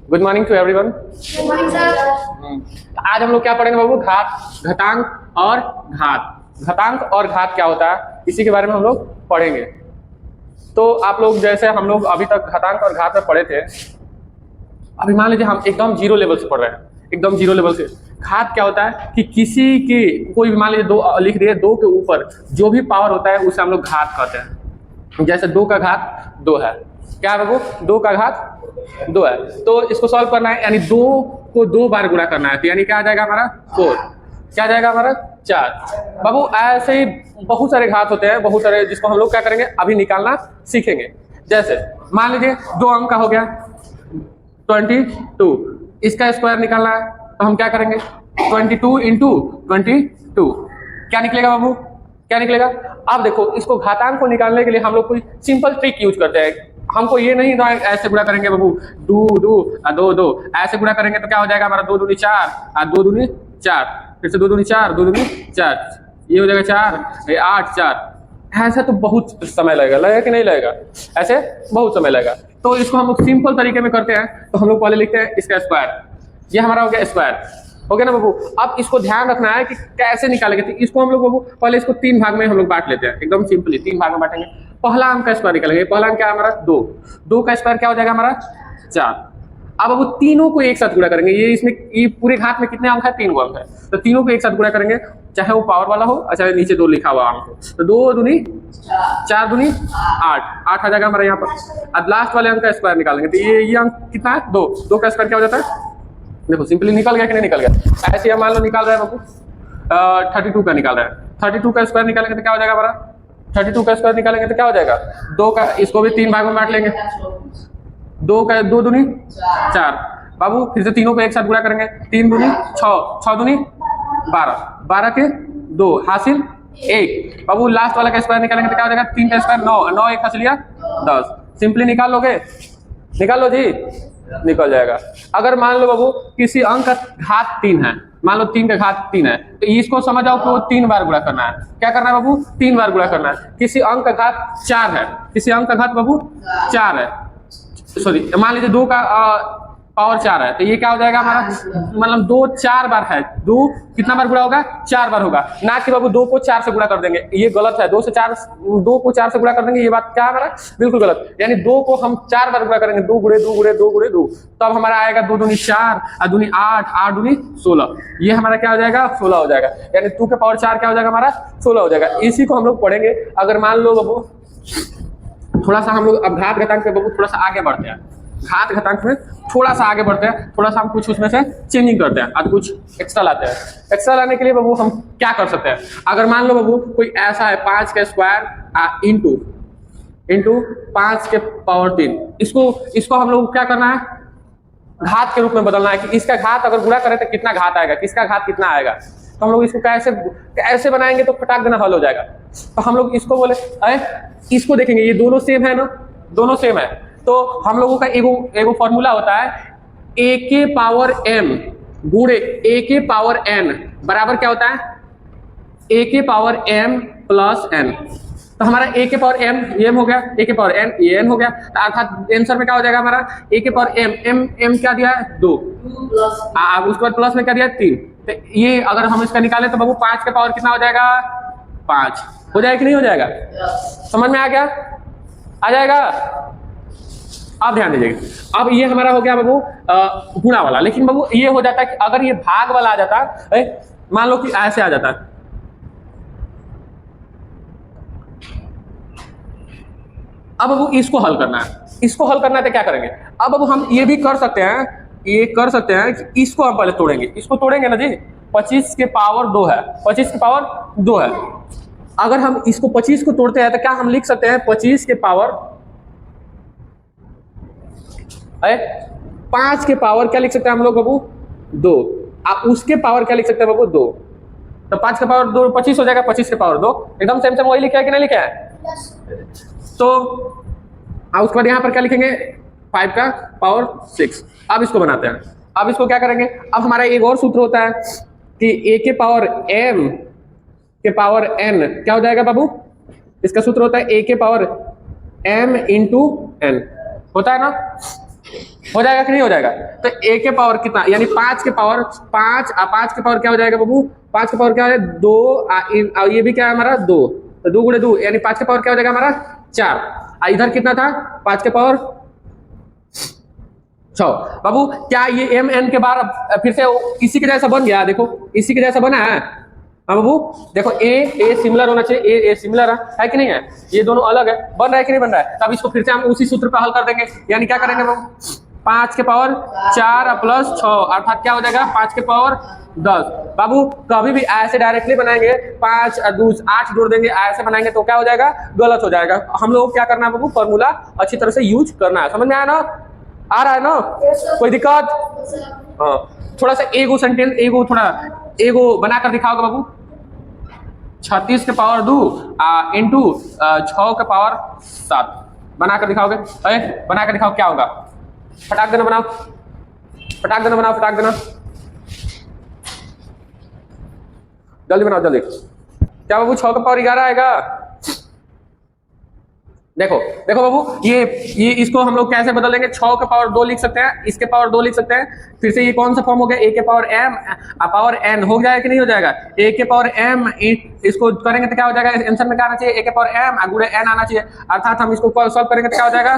Good morning to everyone. Good morning sir. आज हम लोग क्या पढ़ेंगे बाबू? घात, घातांक और घात। घातांक और घात क्या होता है इसी के बारे में हम लोग पढ़ेंगे। तो आप लोग जैसे हम लोग अभी तक घातांक और घात में पढ़े थे, अभी मान लीजिए हम एकदम जीरो लेवल से पढ़ रहे हैं, एकदम जीरो लेवल से। घात क्या होता है कि किसी के कोई भी मान लीजिए दो लिख दिए, दो के ऊपर जो भी पावर होता है उसे हम लोग घात कहते हैं। जैसे 2 का घात 2 है, क्या है बाबू? 2 का घात 2 है। तो इसको सॉल्व करना है, यानी 2 को 2 बार गुणा करना है, तो यानी क्या आ जाएगा हमारा 4। क्या आ जाएगा हमारा 4। बाबू ऐसे ही बहुत सारे घात होते हैं, बहुत सारे, जिसको हम लोग क्या करेंगे अभी निकालना सीखेंगे। जैसे मान लीजिए 2 अंक का हो गया 22, इसका स्क्वायर निकालना है तो हम क्या करेंगे 22 इंटू 22, क्या निकलेगा बाबू? क्या निकलेगा? अब देखो, इसको घातांक को निकालने के लिए हम लोग कोई सिंपल ट्रिक यूज करते हैं। हमको ये नहीं ऐसे गुणा करेंगे बाबू, 2 2 ऐसे गुणा करेंगे तो क्या हो जाएगा हमारा 2 दूनी 4 और 2 दूनी 4, फिर से 2 दूनी 4, 2 दूनी 4, ये हो जाएगा 4, ये 8, 4। ऐसा तो बहुत समय लगेगा कि नहीं लगेगा? ऐसे बहुत समय लगेगा। तो इसको हम लोग सिंपल तरीके में करते हैं। तो हम लोग पहले लिखते हैं इसका स्क्वायर, ये हमारा हो गया स्क्वायर, हो गया ना बाबू? अब इसको ध्यान रखना है कि कैसे निकालेंगे। तो इसको हम लोग बाबू पहले इसको 3 भाग में हम लोग बांट लेते हैं, एकदम सिंपली 3 भाग में बांटेंगे। पहला अंक का स्क्वायर निकालेंगे। पहला अंक क्या है हमारा 2, 2 का स्क्वायर क्या हो जाएगा हमारा 4। अब बाबू तीनों को एक साथ गुणा करेंगे। ये इसमें ये पूरे घात में कितने अंक है? 3 अंक है, तो तीनों को एक साथ गुणा करेंगे, चाहे वो पावर वाला हो और चाहे नीचे 2 लिखा हुआ अंक हो। तो 2 दूनी 4 दूनी 8 आ जाएगा हमारा यहाँ पर। अब लास्ट वाले अंक का स्क्वायर निकालेंगे, तो ये अंक कितना है 2, 2 का स्क्वायर क्या हो जाता है? देखो सिंपली निकल गया कि नहीं निकल गया? ऐसे हम मान लो निकाल रहे हैं बाबू 32 का निकाल रहे हैं, 32 का स्क्वायर निकालेंगे तो क्या हो जाएगा हमारा? 32 का स्क्वायर निकालेंगे तो क्या हो जाएगा 2 का, इसको भी 3 भाग में बांट लेंगे। 2 का 2 दूनी 4 बाबू, फिर से तीनों को एक साथ गुणा करेंगे, 3 दूनी 6, 6 दूनी 12, 12 के 2 हासिल 1 बाबू। लास्ट वाला का स्क्वायर निकालेंगे तो क्या हो जाएगा? 3 का स्क्वायर 9, 9 एक हासिल लिया 10। सिंपली निकाल लोगे? निकाल लो जी, निकल जाएगा। अगर मान लो बाबू किसी अंक का घात 3 है, मान लो 3 का घात 3 है, तो इसको समझ आओ कि वो 3 बार गुणा करना है। क्या करना है बाबू? 3 बार गुणा करना है। किसी अंक का घात 4 है, किसी अंक का घात बाबू 4 है, सॉरी मान लीजिए 2 का पावर 4 है, तो ये क्या हो जाएगा हमारा? मतलब 2 4 बार है, 2 कितना बार गुणा होगा? 4 बार होगा, ना कि बाबू 2 को 4 से गुणा कर देंगे, ये गलत है। 2 को 4 से गुणा कर देंगे, ये बात क्या है हमारा? बिल्कुल गलत। यानी 2 को हम 4 बार गुणा करेंगे, 2 गुणे 2 गुणे 2 गुणे 2, तब हमारा आएगा 2 दूनी 4 और दूनी 8, 8 दूनी 16, ये हमारा क्या हो जाएगा? 16 हो जाएगा। यानी 2 के पावर 4 क्या हो जाएगा हमारा? 16 हो जाएगा। इसी को हम लोग पढ़ेंगे। अगर मान लो बाबू थोड़ा सा हम लोग अब घात घातांक पे बाबू थोड़ा सा आगे बढ़ते हैं, घात घातांक में थोड़ा सा आगे बढ़ते हैं, थोड़ा सा हम कुछ उसमें से चेंजिंग करते हैं और कुछ एक्स्ट्रा लाते हैं। एक्स्ट्रा लाने के लिए बाबू हम क्या कर सकते हैं? अगर मान लो बाबू कोई ऐसा है 5 का स्क्वायर इंटू 5 के पावर 3, इसको हम लोग क्या करना है? घात के रूप में बदलना है कि इसका घात अगर गुणा करें तो कितना घात आएगा, किसका घात कितना आएगा। तो हम लोग इसको कैसे बनाएंगे तो फटाक देना हल हो जाएगा। तो हम लोग इसको बोले इसको देखेंगे, ये दोनों सेम है ना, दोनों सेम है। तो हम लोगों का एगो फॉर्मूला होता है a के पावर m गुणे a के पावर n बराबर क्या होता है? a के पावर m प्लस n। तो हमारा a के पावर m ये हो गया, a के पावर n ये n हो गया, तो अर्थात आंसर में क्या हो जाएगा हमारा? a के पावर m क्या दिया है? 2 उसके बाद प्लस में क्या दिया है? 3। तो ये अगर हम इसका निकालें तो बाबू 5 के पावर कितना हो जाएगा? 5 हो जाएगा कि नहीं हो जाएगा? समझ में आ गया? आ जाएगा? अब ध्यान दीजिएगा, अब ये हमारा हो गया बाबू गुणा वाला। लेकिन बाबू ये हो जाता है कि अगर ये भाग वाला आ जाता, मान लो कि ऐसे आ जाता, अब बाबू इसको हल करना है, इसको हल करना है तो क्या करेंगे? अब बाबू हम ये भी कर सकते हैं, ये कर सकते हैं कि इसको हम पहले तोड़ेंगे, इसको तोड़ेंगे ना जी। 25 के पावर 2 है, 25 के पावर 2 है। अगर हम इसको 25 को तोड़ते हैं तो क्या हम लिख सकते हैं 25 के पावर 5 के पावर क्या लिख सकते हैं हम लोग बाबू? 2। आप उसके पावर क्या लिख सकते हैं बाबू? 2। तो 5 के पावर 2 25 हो जाएगा, 25 के पावर 2 एकदम सेम वही लिखा है कि नहीं लिखा है? तो उसके बाद यहाँ पर क्या लिखेंगे? 5 का पावर 6। अब इसको बनाते हैं। अब इसको क्या करेंगे? अब हमारा एक और सूत्र होता है कि a के पावर m के पावर n क्या हो जाएगा बाबू? इसका सूत्र होता है a के पावर m इंटू n, होता है ना? हो जाएगा कि नहीं हो जाएगा? तो a के पावर कितना, यानी 5 के पावर 5 के पावर क्या हो जाएगा बाबू? 5 के पावर क्या है 2, और ये भी क्या है हमारा 2, तो 2 गुणे 2 यानी 5 के पावर क्या हो जाएगा हमारा 4। इधर कितना था 5 के पावर 6। बाबू क्या ये एम एन के बार फिर से इसी के जैसा बन गया? देखो इसी के जैसा बना है। हाँ बाबू देखो ए सिमिलर होना चाहिए, ए सिमिलर है कि नहीं है? ये दोनों अलग है, बन रहा है कि नहीं बन रहा है? तब इसको फिर से हम उसी सूत्र पे हल कर देंगे, यानी क्या करेंगे बाबू 5 के पावर 4 प्लस 6 अर्थात क्या हो जाएगा 5 के पावर 10। बाबू कभी भी ऐसे डायरेक्टली बनाएंगे 5 और 2 8 जोड़ देंगे, ऐसे बनाएंगे तो क्या हो जाएगा? गलत हो जाएगा। हम लोग क्या करना है बाबू, फॉर्मूला अच्छी तरह से यूज करना है। समझ में आया ना? आ रहा है ना? कोई दिक्कत? हाँ थोड़ा सा एगो सेंटेंस एगो बनाकर दिखाओगे बाबू। 36 के पावर 2 इंटू 6 के पावर 7 बनाकर दिखाओगे? बनाकर दिखाओ क्या होगा? फटाक देना बनाओ, फटाक देना बनाओ, फटाक देना, जल्दी बनाओ जल्दी। क्या बाबू 6 का पावर 11 आएगा? देखो देखो बाबू ये इसको हम लोग कैसे बदल देंगे? 6 के पावर 2 लिख सकते हैं, इसके पावर 2 लिख सकते हैं। फिर से ये कौन सा फॉर्म हो गया? a के पावर m पावर n हो जाएगा कि नहीं हो जाएगा? a के पावर m इसको करेंगे तो क्या हो जाएगा? आंसर में क्या आना चाहिए? a के पावर m गुणे n आना चाहिए। अर्थात हम इसको सॉल्व करेंगे तो क्या हो जाएगा?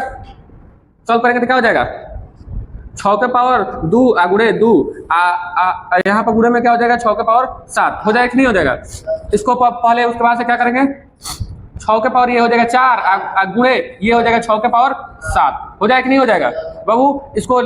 सॉल्व करेंगे तो क्या हो जाएगा? 6 के पावर 2 गुणे 2 यहाँ पर गुणे में क्या हो जाएगा? 6 के पावर 7 हो जाएगा कि नहीं हो जाएगा? इसको पहले उसके बाद से क्या करेंगे? 6 के पावर ये हो जाएगा 4 गुणे ये हो जाएगा 6 के पावर 7 हो जाएगा कि नहीं हो जाएगा? बाबू इसको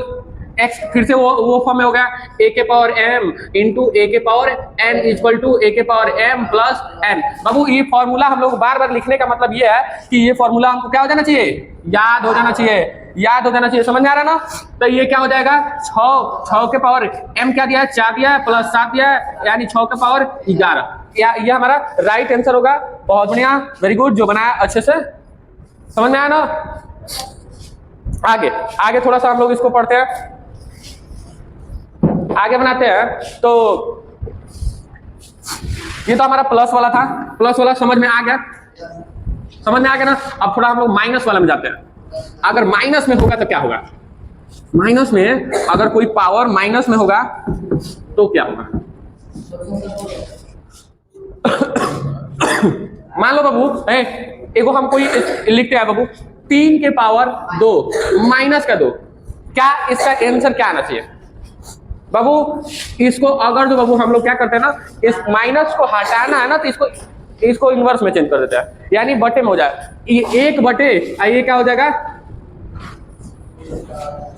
x फिर से वो फॉर्म में हो गया a के पावर m इंटू a के power n equal to a के पावर m प्लस n। बाबू ये फॉर्मूला हम लोग बार बार लिखने का मतलब ये है कि ये फॉर्मूला हमको क्या हो जाना चाहिए? याद हो जाना चाहिए, याद हो जाना चाहिए। समझ में आ रहा है ना? तो ये क्या हो जाएगा? 6 के पावर m क्या दिया है? 4 दिया है प्लस 7 दिया है, यानी 6 के पावर 11। ये हमारा राइट आंसर होगा। बहुत बढ़िया, वेरी गुड, जो बनाया अच्छे से। समझ में आया ना? आगे थोड़ा सा हम लोग इसको पढ़ते हैं, आगे बनाते हैं। तो ये तो हमारा प्लस वाला था, प्लस वाला समझ में आ गया, समझ में आ गया ना? अब थोड़ा हम लोग माइनस वाला में जाते हैं। अगर माइनस में होगा तो क्या होगा? माइनस में अगर कोई पावर माइनस में होगा तो क्या होगा? मान लो बाबू एगो हम कोई लिखते हैं बाबू 3 के पावर 2 माइनस का 2, क्या इसका आंसर क्या आना चाहिए? बाबू इसको अगर जो बाबू हम लोग क्या करते हैं ना, इस माइनस को हटाना है ना तो इसको इनवर्स में चेंज कर देते हैं, यानी बटे में हो जाए ये 1 बटे ये क्या हो जाएगा?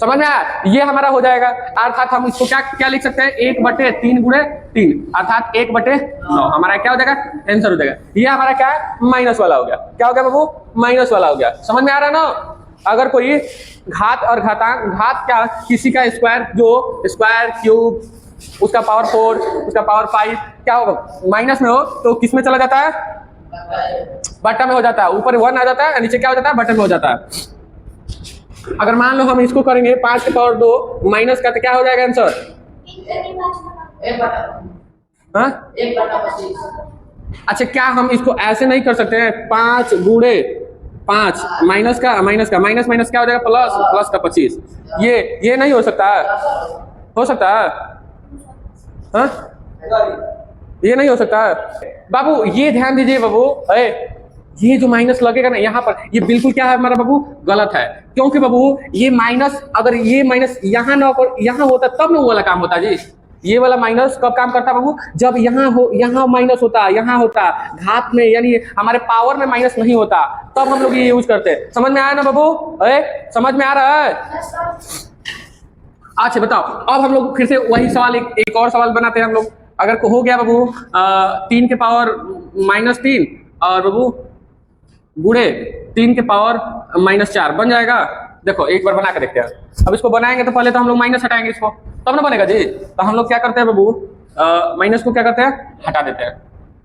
समझ में आया? ये हमारा हो जाएगा। अर्थात हम इसको क्या लिख सकते हैं? 1 बटे 3 गुणे 3 अर्थात 1 बटे 9 हमारा क्या हो जाएगा? आंसर हो जाएगा। ये हमारा क्या है? माइनस वाला हो गया। क्या हो गया बाबू? माइनस वाला हो गया। समझ में आ रहा है ना? अगर कोई घात और घातांक, घात क्या? किसी का स्क्वायर, जो स्क्वायर क्यूब उसका पावर 4 उसका पावर 5 क्या होगा? माइनस में हो तो किस में चला जाता है? बटा में हो जाता है। ऊपर 1 आ जाता है, नीचे क्या हो जाता है? बटन में हो जाता है। अगर मान लो हम इसको करेंगे 5 के पावर 2 माइनस का तो क्या हो जाएगा आंसर? 1/25। अच्छा क्या हम इसको ऐसे नहीं कर सकते हैं? 5 गुणे 5 माइनस का माइनस क्या हो जाएगा? प्लस का 25। ये नहीं हो सकता? हो सकता है? हाँ ये नहीं हो सकता बाबू। ये ध्यान दीजिए बाबू, ये जो माइनस लगेगा ना यहाँ पर, ये बिल्कुल क्या है हमारा बाबू? गलत है। क्योंकि बाबू ये माइनस, अगर ये माइनस यहाँ ना यहाँ होता तब ना वो वाला काम होता जी। ये वाला माइनस कब काम करता बाबू? जब यहाँ माइनस होता, यहाँ होता घात में, यानी हमारे पावर में माइनस नहीं होता, तब हम लोग ये यूज करते हैं। समझ में आया ना बाबू? समझ में आ रहा है? अच्छा बताओ, अब हम लोग फिर से वही सवाल एक और सवाल बनाते हैं हम लोग। अगर हो गया बाबू 3 के पावर -3 और बाबू गुणे 3 के पावर -4 बन जाएगा। देखो एक बार बना के देखते हैं। अब इसको बनाएंगे तो पहले तो हम लोग माइनस हटाएंगे इसको, तब ना बनेगा जी। तो हम लोग क्या करते हैं बाबू? माइनस को क्या करते हैं? हटा देते हैं।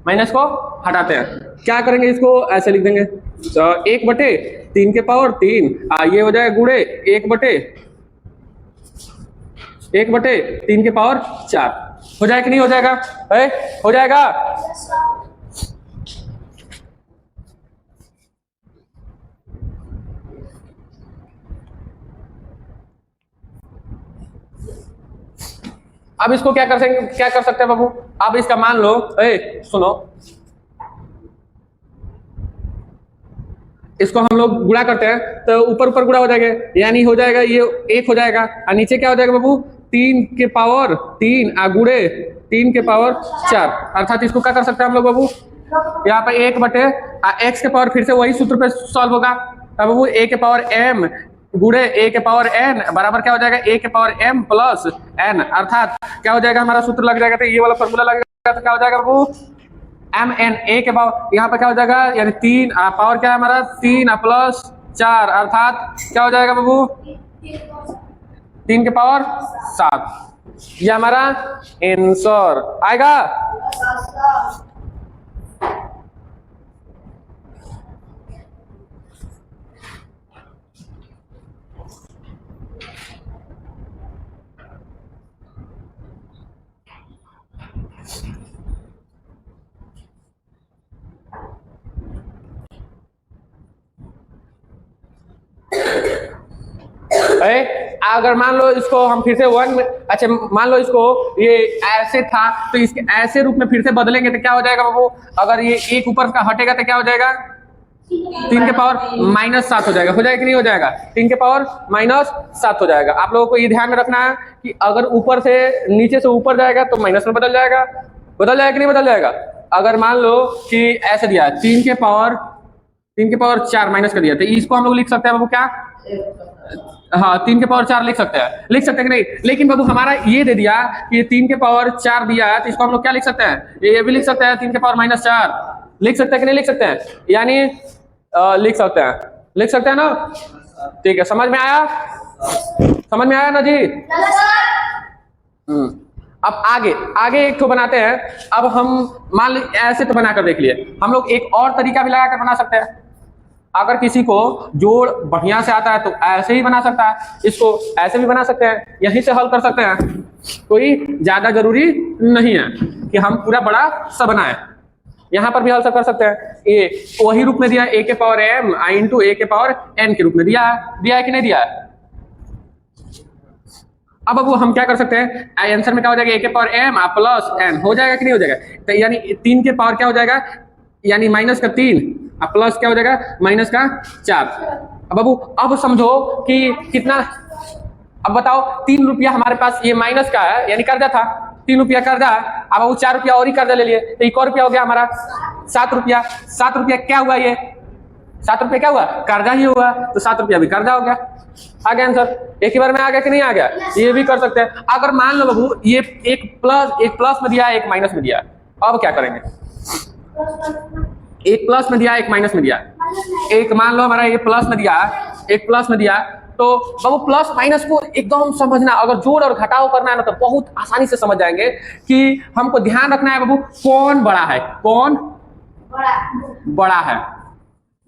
माइनस को हटाते हैं। क्या करेंगे? इसको ऐसे लिख देंगे 1 बटे 3 के पावर 3 ये हो जाएगा गुणे 1 बटे 3 के पावर 4। हो जाएगा कि नहीं हो जाएगा? हो जाएगा। अब इसको क्या कर सकते हैं बाबू, अब इसका मान लो, सुनो, इसको हम लोग गुणा करते हैं तो ऊपर ऊपर गुणा हो जाएगा, यानी हो जाएगा ये 1 हो जाएगा, और नीचे क्या हो जाएगा बाबू 3 के पावर 3 गुणे 3 के पावर 4, अर्थात इसको क्या कर सकते हैं हम लोग बाबू, यहाँ पर 1 बटे x के पावर, फिर से वही सूत्र पे सॉल्व होगा। अब बाबू a के पावर m गुणे a के पावर n बराबर क्या हो जाएगा a के पावर m प्लस n, अर्थात क्या हो जाएगा, हमारा सूत्र लग जाएगा, तो ये वाला फॉर्मूला लगेगा, तो क्या हो जाएगा बाबू एम एन ए के पावर, यहाँ पे क्या हो जाएगा, यानी 3 पावर क्या है हमारा 3 प्लस 4, अर्थात क्या हो जाएगा बाबू 3 के पावर 7, ये हमारा आंसर आएगा। अगर मान लो इसको हम फिर से 1 में, अच्छा मान लो इसको ये ऐसे था तो इसके ऐसे रूप में फिर से बदलेंगे तो क्या हो जाएगा बाबू, अगर ये 1 ऊपर का हटेगा तो क्या हो जाएगा 3 के पावर -7 हो जाएगा, कि नहीं हो जाएगा, 3 के पावर -7 हो जाएगा। आप लोगों को ये ध्यान में रखना है कि अगर ऊपर से नीचे से ऊपर जाएगा तो माइनस में बदल जाएगा कि नहीं बदल जाएगा। अगर मान लो कि ऐसे दिया है 3 के पावर 4 माइनस कर दिया, तो इसको हम लोग लिख सकते हैं बाबू क्या, हाँ 3 के पावर 4 लिख सकते हैं कि नहीं। लेकिन बाबू हमारा ये दे दिया कि ये 3 के पावर 4 दिया है, तो इसको हम लोग क्या लिख सकते हैं, ये भी लिख सकते हैं 3 के पावर -4 लिख सकते हैं कि नहीं लिख सकते हैं, यानी लिख सकते हैं ना। ठीक है, समझ में आया ना जी। अब आगे एक तो बनाते हैं। अब हम मान ली ऐसे तो बनाकर देख लिए, हम लोग एक और तरीका भी लगाकर बना सकते हैं। अगर किसी को जोड़ बढ़िया से आता है तो ऐसे ही बना सकता है, इसको ऐसे भी बना सकते हैं, यहीं से हल कर सकते हैं, कोई ज्यादा जरूरी नहीं है कि हम पूरा बड़ा सा बनाए, यहाँ पर भी हल कर सकते हैं। ये वही रूप में दिया है, a के पावर m इंटू a के पावर n के रूप में दिया है कि नहीं दिया है। अब वो हम क्या कर सकते हैं, आंसर में क्या हो जाएगा, a के पावर m प्लस n हो जाएगा कि नहीं हो जाएगा, तो यानी 3 के पावर क्या हो जाएगा, यानी माइनस का 3 प्लस क्या हो जाएगा -4। अब बाबू अब समझो कि कितना, अब बताओ 3 रुपया हमारे पास ये माइनस का है, यानी कर्जा था, 3 रुपया कर्जा है, अब वो 4 रुपया और ही कर्जा ले लिए, तो 1 और रुपया हो गया हमारा 7 रुपया। 7 रुपया क्या हुआ, ये 7 रुपया क्या हुआ, कर्जा ही हुआ, तो 7 रुपया भी कर्जा हो गया। आ गया आंसर, एक ही बार में आ गया कि नहीं आ गया, ये भी कर सकते हैं। अगर मान लो बाबू ये एक प्लस में दिया है, एक माइनस में दिया है, अब क्या करेंगे, एक प्लस में दिया एक माइनस में दिया, एक मान लो हमारा ये प्लस में दिया एक प्लस में दिया, तो बाबू प्लस माइनस को एकदम समझना, अगर जोड़ और घटाव करना है ना तो बहुत आसानी से समझ जाएंगे कि हमको ध्यान रखना है बाबू कौन बड़ा है, कौन बड़ा है।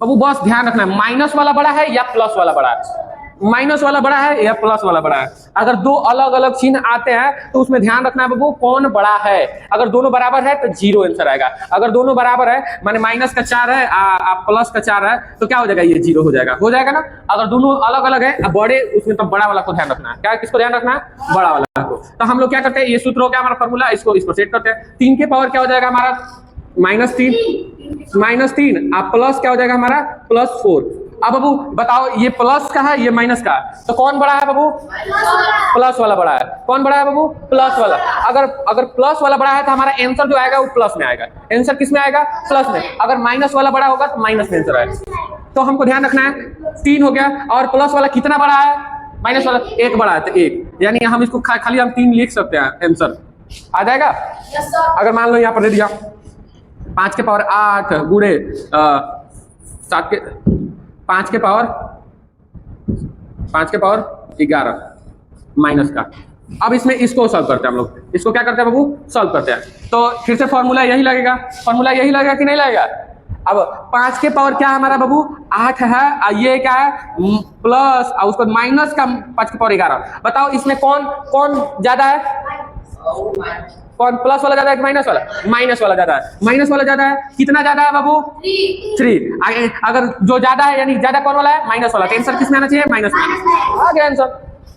बाबू बस ध्यान रखना है, माइनस वाला बड़ा है या प्लस वाला बड़ा है, माइनस वाला बड़ा है या प्लस वाला बड़ा है। अगर दो अलग अलग चिन्ह आते हैं तो उसमें ध्यान रखना है बाबू कौन बड़ा है। अगर दोनों बराबर है तो 0 आंसर आएगा, अगर दोनों बराबर है माने माइनस का 4 है प्लस का 4 है तो क्या हो जाएगा, ये 0 हो जाएगा ना। अगर दोनों अलग अलग है बड़े, उसमें तो बड़ा वाला को ध्यान रखना है, क्या किसको ध्यान रखना है, बड़ा वाला को। तो हम लोग क्या करते हैं, ये सूत्र हो गया हमारा फॉर्मूला, इसको सेट करते हैं। 3 के पावर क्या हो जाएगा हमारा -3 प्लस क्या हो जाएगा हमारा +4। अब बाबू बताओ ये प्लस का है ये माइनस का, तो कौन बड़ा है बाबू, प्लस वाला बड़ा है। कौन बड़ा है बाबू, प्लस वाला। अगर प्लस वाला बड़ा है तो हमारा आंसर जो आएगा वो प्लस में आएगा, आंसर किस में आएगा, प्लस में। अगर माइनस वाला बड़ा होगा तो माइनस में आंसर आएगा। तो हमको ध्यान रखना है 3 हो गया, और प्लस वाला कितना बड़ा है, माइनस वाला 1 बड़ा है, तो 1, यानी हम इसको खाली हम 3 लिख सकते हैं, आंसर आ जाएगा। अगर मान लो यहाँ पर दे दिया 5 के पावर 8 गुणे 5 के पावर 11 माइनस का। अब इसमें इसको सॉल्व करते हैं हम लोग, इसको क्या करते हैं बाबू, सॉल्व करते हैं। तो फिर से फॉर्मूला यही लगेगा, कि नहीं लगेगा। अब 5 के पावर क्या है हमारा बाबू, 8 है, ये क्या है प्लस, और उसको माइनस का 5 के पावर 11। बताओ इसमें कौन ज्यादा है, कौन प्लस वाला ज्यादा है कि माइनस वाला, माइनस वाला ज्यादा है। माइनस वाला ज्यादा है, कितना ज्यादा है बाबू, 3। अगर जो ज्यादा है यानी ज्यादा कौन वाला है, माइनस वाला, तो आंसर किसमें आना चाहिए, माइनस में। आ गया आंसर,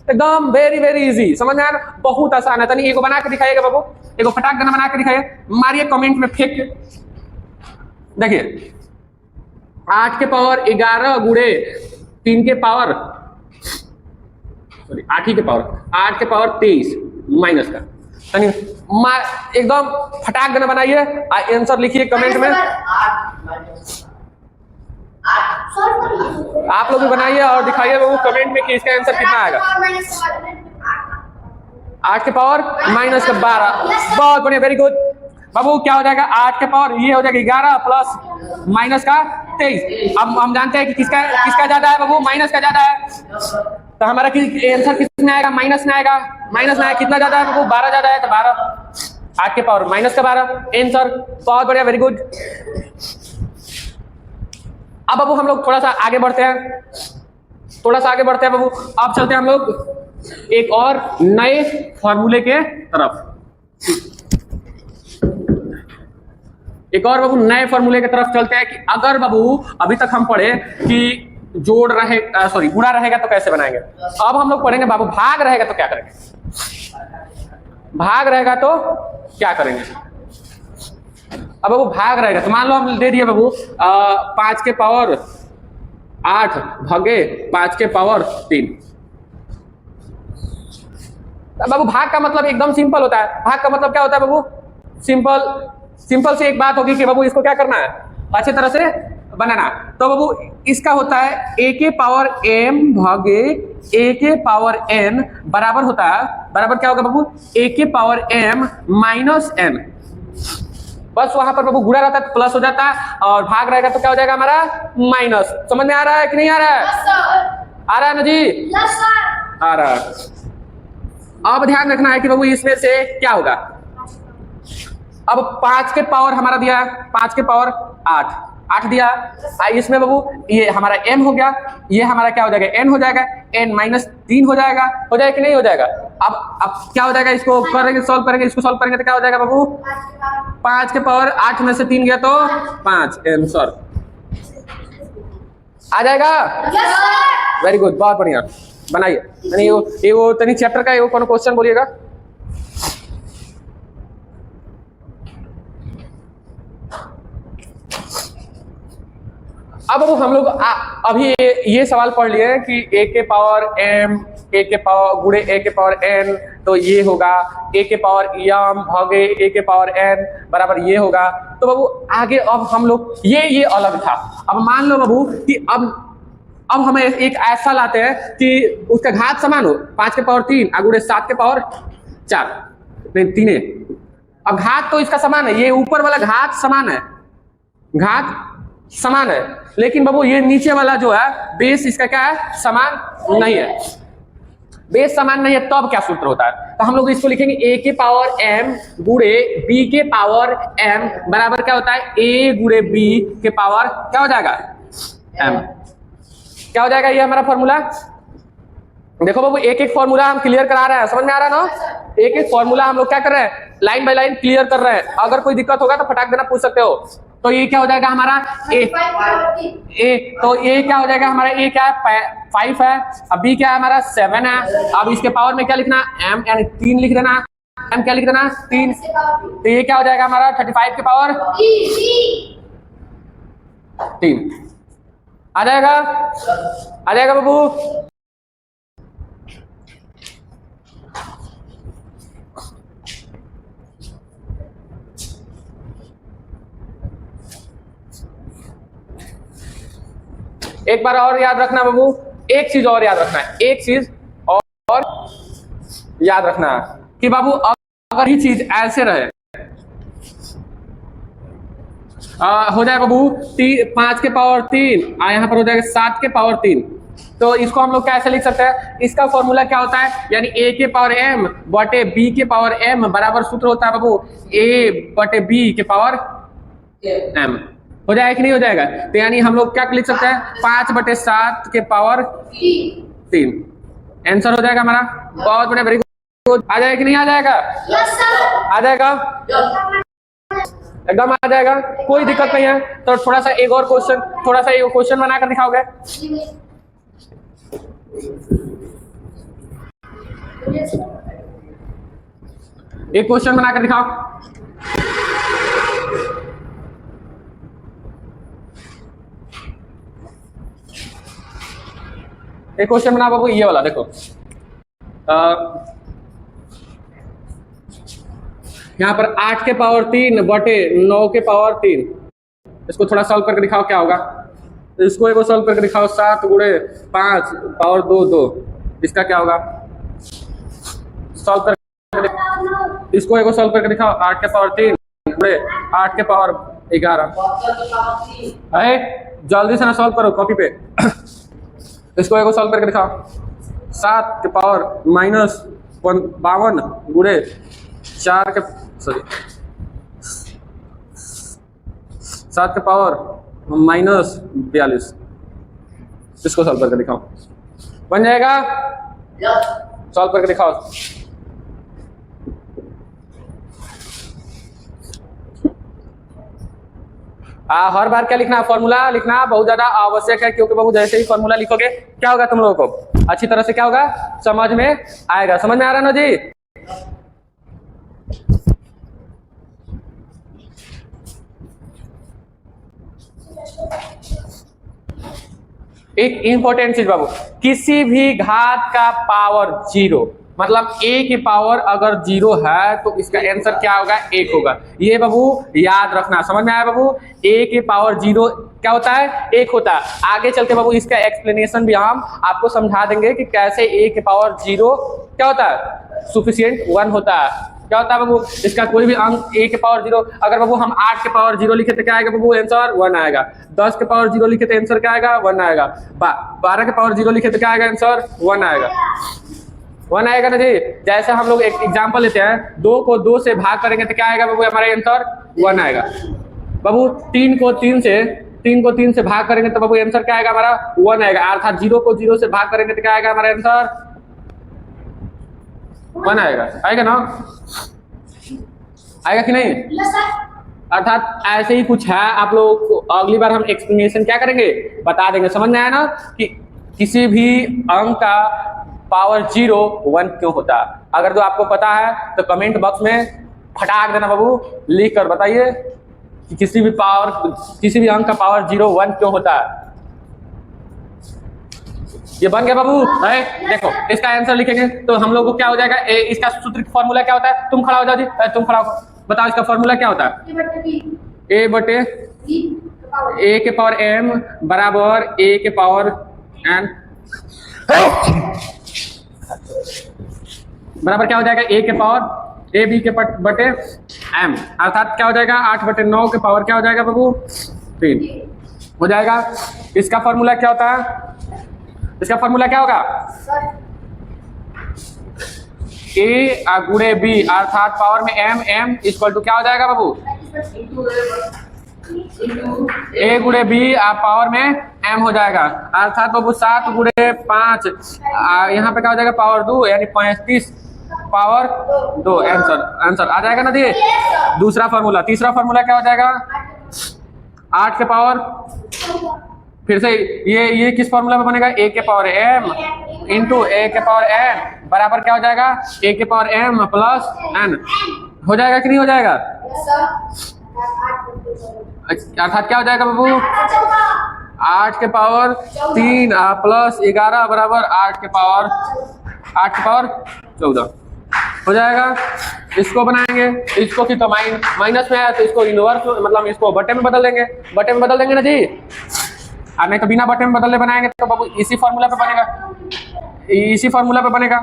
एकदम वेरी वेरी इजी, समझ में आया ना, बहुत आसान है। तनी एगो बना के दिखाइएगा बाबू, एगो फटाक देना बना के दिखाइए, मारिए कमेंट में फेंक के। देखिए 8 के पावर 11 गुणे 3 के पावर, सॉरी 8 ही के पावर, 8 के पावर 23 माइनस का, तनी एकदम फटाक देना बनाइए, आंसर लिखिए कमेंट में। आप लोग भी बनाइए और दिखाइए बाबू कमेंट में कि इसका आंसर कितना आएगा। 8 के पावर माइनस का 12, बहुत बढ़िया, वेरी गुड बाबू। क्या हो जाएगा 8 के पावर, ये हो जाएगा 11 प्लस माइनस का 23। अब हम जानते हैं कि किसका ज्यादा है बाबू, माइनस का ज्यादा है, तो हमारा आंसर किसमें आएगा, माइनस में आएगा, माइनस में आएगा। कितना ज्यादा है बाबू, 12 ज्यादा है, तो 12 8 के पावर माइनस का 12 आंसर, बहुत बढ़िया, वेरी गुड। अब बाबू हम लोग थोड़ा सा आगे बढ़ते हैं, बाबू। अब चलते हैं हम लोग एक और नए फॉर्मूले के तरफ, नए फॉर्मूले की तरफ चलते हैं कि अगर बाबू अभी तक हम पढ़े कि जोड़ रहे सॉरी गुणा रहेगा तो कैसे बनाएंगे। अब हम लोग पढ़ेंगे बाबू भाग रहेगा तो क्या करेंगे, अब बाबू भाग रहेगा तो मान लो हम दे दिए बाबू 5 के पावर 8 भागे 5 के पावर 3। बाबू भाग का मतलब एकदम सिंपल होता है। भाग का मतलब क्या होता है बाबू, सिंपल से एक बात होगी कि बाबू इसको क्या करना है, अच्छी तरह से बनाना। तो बाबू इसका होता है a के पावर m भागे a के पावर n बराबर होता है, बराबर क्या होगा बाबू, a के पावर m माइनस n। बस वहां पर बाबू गुणा रहता है तो प्लस हो जाता है, और भाग रहेगा तो क्या हो जाएगा हमारा माइनस। समझ में आ रहा है कि नहीं आ रहा है? आ रहा है ना जी? आ रहा है। अब ध्यान रखना है कि बाबू इसमें से क्या होगा। अब 5 के पावर हमारा दिया, 5 के पावर 8 दिया, इसमें बाबू ये हमारा m हो गया, ये हमारा क्या हो जाएगा n हो जाएगा, n माइनस 3 हो जाएगा कि नहीं हो जाएगा। अब क्या हो जाएगा, इसको करेंगे सॉल्व करेंगे, इसको सॉल्व करेंगे तो क्या हो जाएगा बाबू, 5 के पावर 8 में से 3 गया तो 5 आंसर आ जाएगा। वेरी गुड, बहुत बढ़िया, बनाइए। वो तनी चैप्टर का वो कौन क्वेश्चन बोलिएगा। अब हम लोग अभी ये सवाल पढ़ लिए कि a के पावर m a के पावर गुणे a के पावर n, तो ये होगा a के पावर m भागे a के पावर n बराबर ये होगा। तो बाबू आगे अब हम लोग ये अलग था। अब मान लो बाबू कि अब हमें एक ऐसा लाते हैं कि उसका घात समान हो, 5 के पावर 3 गुणे 7 के पावर 4 नहीं 3। अब घात तो इसका समान है, ये ऊपर वाला घात समान है, लेकिन बाबू ये नीचे वाला जो है बेस इसका क्या है, समान नहीं है। बेस समान नहीं है तब क्या सूत्र होता है, तो हम लोग इसको लिखेंगे a के पावर m गुणे b के पावर m बराबर क्या होता है, a गुणे b के पावर क्या हो जाएगा m। क्या हो जाएगा ये हमारा फॉर्मूला। देखो बाबू एक फॉर्मूला हम क्लियर करा रहे हैं, समझ में आ रहा है ना। एक फॉर्मूला हम लोग क्या कर रहे हैं, लाइन बाय लाइन क्लियर कर रहे हैं। अगर कोई दिक्कत होगा तो फटाक देना पूछ सकते हो। तो ये क्या हो जाएगा हमारा a, तो a क्या हो जाएगा हमारा, a क्या है 5 है, अब b क्या है हमारा 7 है। अब इसके पावर में क्या लिखना, m यानी 3 लिख देना, m क्या लिख देना 3। तो ये क्या हो जाएगा हमारा 35 के पावर 3 आ जाएगा बाबू। एक बार और याद रखना बाबू, एक चीज और याद रखना है, याद रखना है कि बाबू अगर ये चीज ऐसे रहे हो जाए बाबू 5 के पावर 3 यहाँ पर हो जाएगा 7 के पावर 3। तो इसको हम लोग कैसे लिख सकते हैं, इसका फॉर्मूला क्या होता है, यानी a के पावर m बटे b के पावर m बराबर सूत्र होता है बाबू a बटे b के पावर m। हो जाएगा कि नहीं हो जाएगा। तो यानी हम लोग क्या लिख सकते हैं, 5 बटे 7 के पावर 3 आंसर हो जाएगा हमारा। बहुत बढ़िया, वेरी गुड। आ जाएगा कि नहीं आ जाएगा, आ जाएगा एकदम आ जाएगा, कोई दिक्कत नहीं है। तो थोड़ा सा एक और क्वेश्चन बनाकर दिखाओगे। एक क्वेश्चन बनाकर दिखाओ। एक क्वेश्चन बना बाबू, ये वाला देखो। यहाँ पर 8 के पावर 3 बटे 9 के पावर 3, इसको थोड़ा सॉल्व करके दिखाओ क्या होगा। तो इसको एगो सॉल्व करके दिखाओ, 7 गुणे 5 पावर 2 2, इसका क्या होगा? सॉल्व करके इसको एगो सॉल्व करके दिखाओ, 8 के पावर 3 गुणे 8 के पावर 11। अरे जल्दी से ना सॉल्व करो कॉपी पे। इसको एगो सॉल्व करके दिखाओ, 7 के पावर -52 गुणे 7 के पावर -42, इसको सॉल्व करके दिखाओ। बन जाएगा? सॉल्व करके दिखाओ। हर बार क्या लिखना, फॉर्मूला लिखना बहुत ज्यादा आवश्यक है, क्योंकि बाबू जैसे ही फॉर्मूला लिखोगे क्या होगा, तुम लोगों को अच्छी तरह से क्या होगा, समझ में आएगा। समझ में आ रहा ना जी? एक इंपॉर्टेंट चीज बाबू, किसी भी घात का पावर 0, मतलब a की पावर अगर 0 है तो इसका आंसर क्या होगा, 1 होगा। ये बाबू याद रखना। समझ में आया बाबू? a की पावर 0 क्या होता है, 1 होता है। आगे चलते बाबू इसका एक्सप्लेनेशन भी हम आपको समझा देंगे कि कैसे a की पावर 0 क्या होता है, सुफिशिएंट 1 होता है। क्या होता है बाबू, इसका कोई भी अंक a के पावर 0, अगर बाबू हम 8 के पावर 0 लिखे तो क्या आएगा बाबू, आंसर 1 आएगा। 10 के पावर 0 लिखे तो आंसर क्या आएगा, 1 आएगा। 12 के पावर 0 लिखे तो क्या आएगा, आंसर 1 आएगा। 1 आएगा ना जी। जैसे हम लोग एक एग्जांपल लेते हैं, 2 को 2 से भाग करेंगे तो क्या आएगा बाबू, हमारा आंसर 1 आएगा। बाबू 3 को 3 से भाग करेंगे तो बाबू आंसर क्या आएगा, हमारा 1 आएगा। अर्थात 0 को 0 से भाग करेंगे तो क्या आएगा, हमारा आंसर 1 आएगा। आएगा ना? आएगा कि नहीं? अर्थात ऐसे ही कुछ है, आप लोग को अगली बार हम एक्सप्लेनेशन क्या करेंगे, बता देंगे। समझ में आया ना कि किसी भी अंक का पावर 0 1 क्यों होता है। अगर तो आपको पता है तो कमेंट बॉक्स में फटाक देना बाबू, लिख कर बताइए कि किसी भी अंक का पावर 0 1 क्यों होता है। ये बन गया बाबू है? देखो इसका आंसर लिखेंगे तो हम लोग को क्या हो जाएगा, इसका सूत्र फॉर्मूला क्या होता है, तुम खड़ा हो जाओ जी, तुम खड़ा हो, बताओ इसका फॉर्मूला क्या होता है। a बटे a के पावर m बराबर a के पावर n बराबर क्या हो जाएगा, a के पावर a b के बटे m, अर्थात क्या हो जाएगा, 8 बटे 9 के पावर क्या हो जाएगा बाबू, 3 हो जाएगा। इसका फॉर्मूला क्या होता है, इसका फॉर्मूला क्या होगा, a गुणे b, अर्थात पावर में m इक्वल टू क्या हो जाएगा बाबू, a गुणे b पावर में m हो जाएगा। अर्थात बाबू 7 गुणे 5, यहाँ पे क्या हो जाएगा, पावर 2 यानी 35 पावर 2, आंसर आ जाएगा ना जी। दूसरा फॉर्मूला, तीसरा फॉर्मूला क्या हो जाएगा, 8 के पावर, फिर से ये किस फॉर्मूला में बनेगा, a के पावर m इंटू a के पावर n बराबर क्या हो जाएगा, a के पावर m प्लस n हो जाएगा कि नहीं हो जाएगा। अर्थात क्या हो जाएगा बाबू, 8 के पावर 3 प्लस 11 बराबर 8 के पावर 14 हो जाएगा। इसको बनाएंगे, इसको की तो माइनस में है तो इसको इनवर्स, मतलब इसको बटे में बदल देंगे ना जी। और नहीं तो बिना बटे में बदलने बनाएंगे तो बाबू इसी फॉर्मूला पे बनेगा।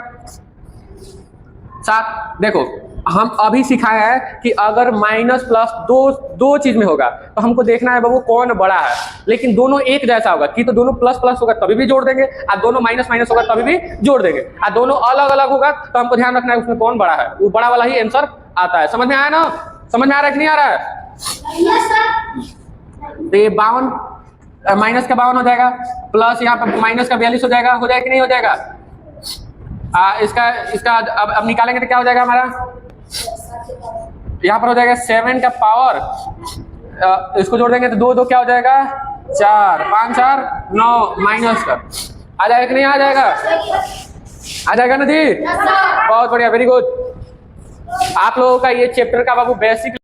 साथ देखो हम अभी सिखाए हैं कि अगर माइनस प्लस दो चीज में होगा तो हमको देखना है बाबू कौन बड़ा है, लेकिन दोनों एक जैसा होगा कि तो दोनों प्लस प्लस होगा तभी भी जोड़ देंगे, और दोनों माइनस माइनस होगा तभी भी जोड़ देंगे, और दोनों अलग अलग होगा तो हमको ध्यान रखना है उसमें कौन बड़ा है, वो बड़ा वाला ही आंसर आता है। समझ में आया ना? समझ में आ रहा है कि नहीं आ रहा है? तो ये 52 माइनस का 52 हो जाएगा, प्लस यहाँ पे माइनस का 42 हो जाएगा कि नहीं हो जाएगा। इसका अब निकालेंगे तो क्या हो जाएगा हमारा, यहाँ पर हो जाएगा 7 का पावर, इसको जोड़ देंगे तो 2 क्या हो जाएगा, 4 5 4 9 माइनस का आ जाएगा कि नहीं आ जाएगा। आ जाएगा ना जी? Yes, sir. बहुत बढ़िया, वेरी गुड। आप लोगों का ये चैप्टर का बाबू बेसिक